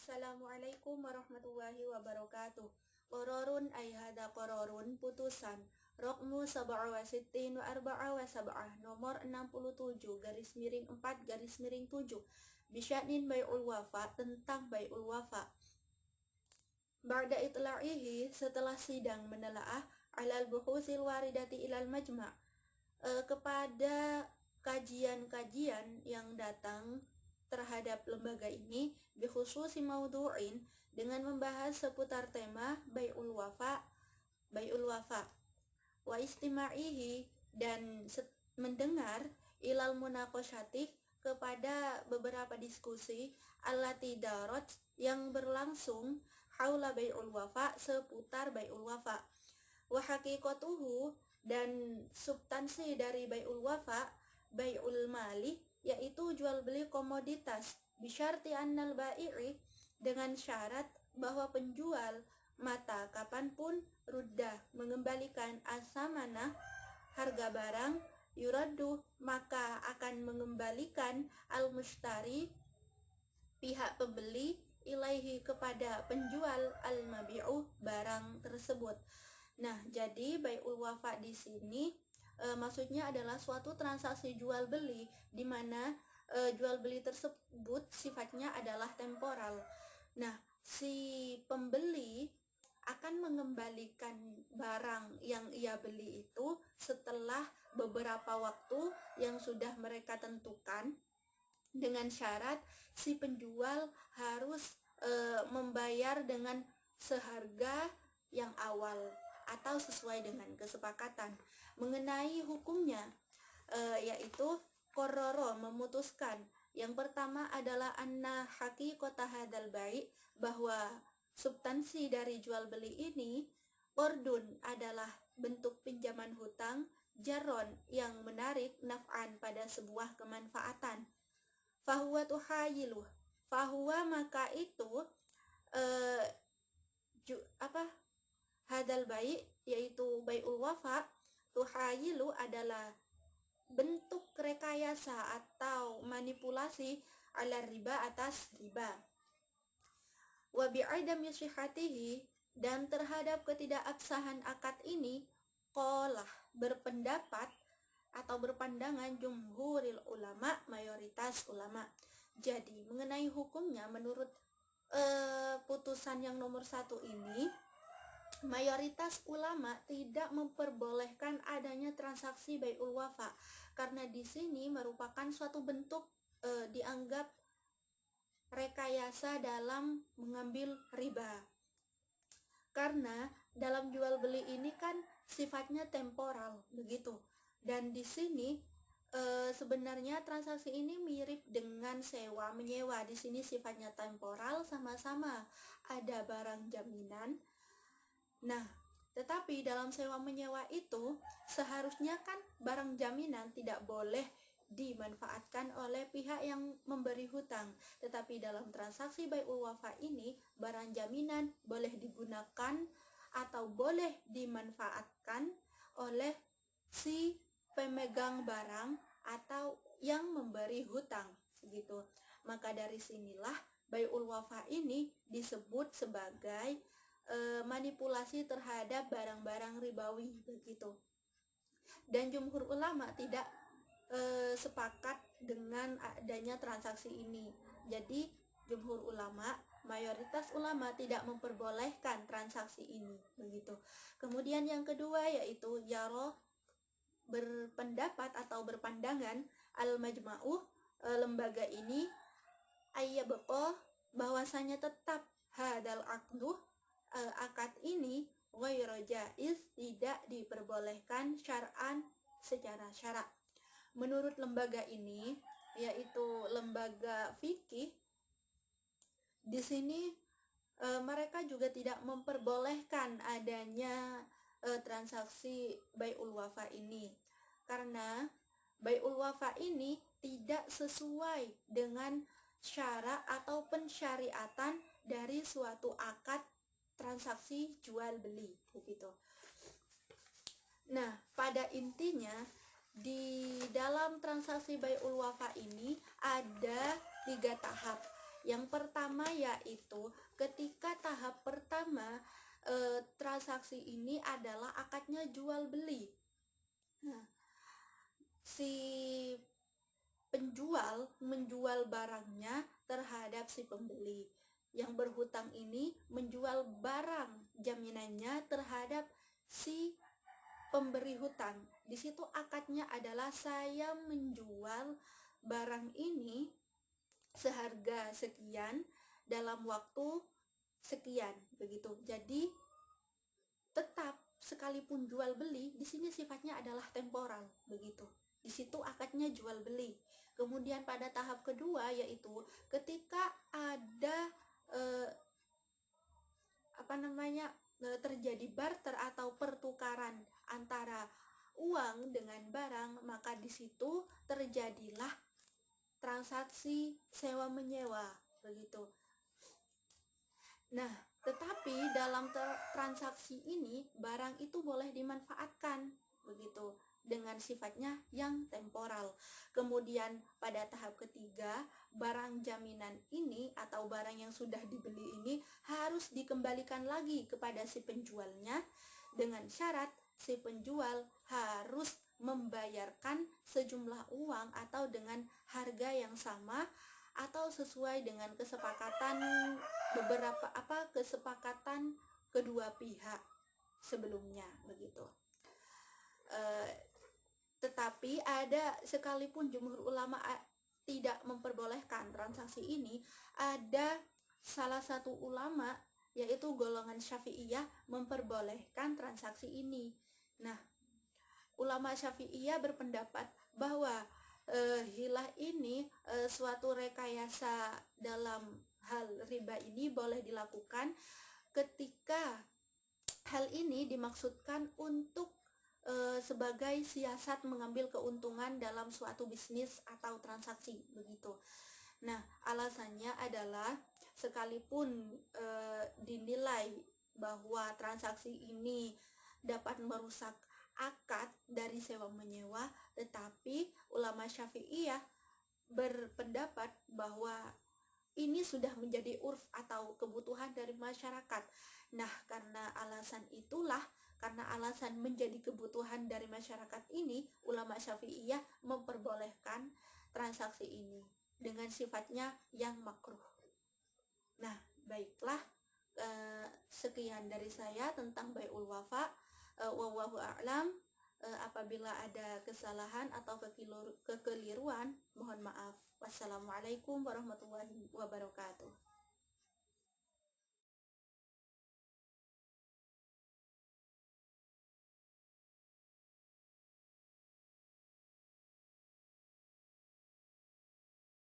Assalamualaikum warahmatullahi wabarakatuh. Qororun ay hada qororun putusan. Rokmu sab'a wa sittin wa arba'a wa sab'ah. Nomor 67 garis miring 4 garis miring 7. Bisya'nin bai'ul wafa, tentang bai'ul wafa. Ba'da itla'ihi, setelah sidang menelaah alal buhusil waridati ilal majma', kepada kajian-kajian yang datang terhadap lembaga ini bikhususi maudu'in, dengan membahas seputar tema bai'ul wafa, wa istima'ihi, dan mendengar ilal munaqasyati, kepada beberapa diskusi allati darat, yang berlangsung haula bai'ul wafa, seputar bai'ul wafa, wa haqiqatuhu, dan substansi dari bai'ul wafa, bai'ul mali, yaitu jual beli komoditas, bisyarti annal bai'i, dengan syarat bahwa penjual mata kapanpun ruddah, mengembalikan asamana, harga barang, yuraddu, maka akan mengembalikan al-mushtari, pihak pembeli, ilaihi, kepada penjual, al-mabi'u, barang tersebut. Nah, jadi bai'ul wafa di sini maksudnya adalah suatu transaksi jual beli di mana jual beli tersebut sifatnya adalah temporal. Nah, si pembeli akan mengembalikan barang yang ia beli itu setelah beberapa waktu yang sudah mereka tentukan, dengan syarat si penjual harus membayar dengan seharga yang awal atau sesuai dengan kesepakatan. Mengenai hukumnya, yaitu qororo, memutuskan. Yang pertama adalah anna haqiqata hadzal bai', bahwa substansi dari jual beli ini qordun, adalah bentuk pinjaman hutang, jaron, yang menarik, naf'an, pada sebuah kemanfaatan. Fahuwa tuhayiluh, fahuwa, maka itu hadal bai', yaitu bai'ul wafa, tuhayilu, adalah bentuk rekayasa atau manipulasi ala riba, atas riba. Wa bi'adami sihhatihi, dan terhadap ketidakabsahan akad ini, qolah, berpendapat atau berpandangan, jumhuril ulama, mayoritas ulama. Jadi mengenai hukumnya, menurut putusan yang nomor 1 ini, mayoritas ulama tidak memperbolehkan adanya transaksi bai'ul wafa, karena di sini merupakan suatu bentuk dianggap rekayasa dalam mengambil riba. Karena dalam jual beli ini kan sifatnya temporal, begitu. Dan di sini sebenarnya transaksi ini mirip dengan sewa menyewa. Di sini sifatnya temporal, sama-sama ada barang jaminan. Nah, tetapi dalam sewa menyewa itu seharusnya kan barang jaminan tidak boleh dimanfaatkan oleh pihak yang memberi hutang. Tetapi dalam transaksi bai'ul wafa ini, barang jaminan boleh digunakan atau boleh dimanfaatkan oleh si pemegang barang atau yang memberi hutang, begitu. Maka dari sinilah bai'ul wafa ini disebut sebagai manipulasi terhadap barang-barang ribawi, begitu. Dan jumhur ulama tidak sepakat dengan adanya transaksi ini. Jadi jumhur ulama, mayoritas ulama, tidak memperbolehkan transaksi ini, begitu. Kemudian yang kedua yaitu yaro, berpendapat atau berpandangan, al-majma'u, lembaga ini, ayyabqa, bahwasanya tetap, hadal aqdu, akad ini, ghairu jaiz, tidak diperbolehkan syar'an, secara syarak. Menurut lembaga ini, yaitu lembaga fikih, di sini mereka juga tidak memperbolehkan adanya transaksi bai'ul wafa ini, karena bai'ul wafa ini tidak sesuai dengan syarak atau pensyariatan dari suatu akad transaksi jual beli, begitu. Nah, pada intinya di dalam transaksi bai'ul wafa ini ada 3 tahap. Yang pertama yaitu ketika tahap pertama transaksi ini adalah akadnya jual beli. Nah, si penjual menjual barangnya terhadap si pembeli. Yang berhutang ini menjual barang jaminannya terhadap si pemberi hutang. Di situ akadnya adalah saya menjual barang ini seharga sekian dalam waktu sekian, begitu. Jadi tetap sekalipun jual beli di sini sifatnya adalah temporal, begitu. Di situ akadnya jual beli. Kemudian pada tahap kedua yaitu ketika ada terjadi barter atau pertukaran antara uang dengan barang, maka di situ terjadilah transaksi sewa menyewa, begitu. Nah, tetapi dalam transaksi ini barang itu boleh dimanfaatkan, begitu, dengan sifatnya yang temporal. Kemudian pada tahap ketiga, barang jaminan ini atau barang yang sudah dibeli ini harus dikembalikan lagi kepada si penjualnya dengan syarat si penjual harus membayarkan sejumlah uang atau dengan harga yang sama atau sesuai dengan kesepakatan kesepakatan kedua pihak sebelumnya, begitu. Tetapi ada, sekalipun jumhur ulama tidak memperbolehkan transaksi ini, ada salah satu ulama yaitu golongan Syafi'iyah memperbolehkan transaksi ini. Nah, ulama Syafi'iyah berpendapat bahwa hilah ini suatu rekayasa dalam hal riba ini boleh dilakukan ketika hal ini dimaksudkan untuk sebagai siasat mengambil keuntungan dalam suatu bisnis atau transaksi, begitu. Nah, alasannya adalah sekalipun dinilai bahwa transaksi ini dapat merusak akad dari sewa menyewa, tetapi ulama Syafi'iyah berpendapat bahwa ini sudah menjadi urf atau kebutuhan dari masyarakat. Nah, karena alasan menjadi kebutuhan dari masyarakat ini, ulama Syafi'iyah memperbolehkan transaksi ini dengan sifatnya yang makruh. Nah, baiklah, sekian dari saya tentang bai'ul wafa. Wallahu a'lam. Apabila ada kesalahan atau kekeliruan, mohon maaf. Wassalamualaikum warahmatullahi wabarakatuh.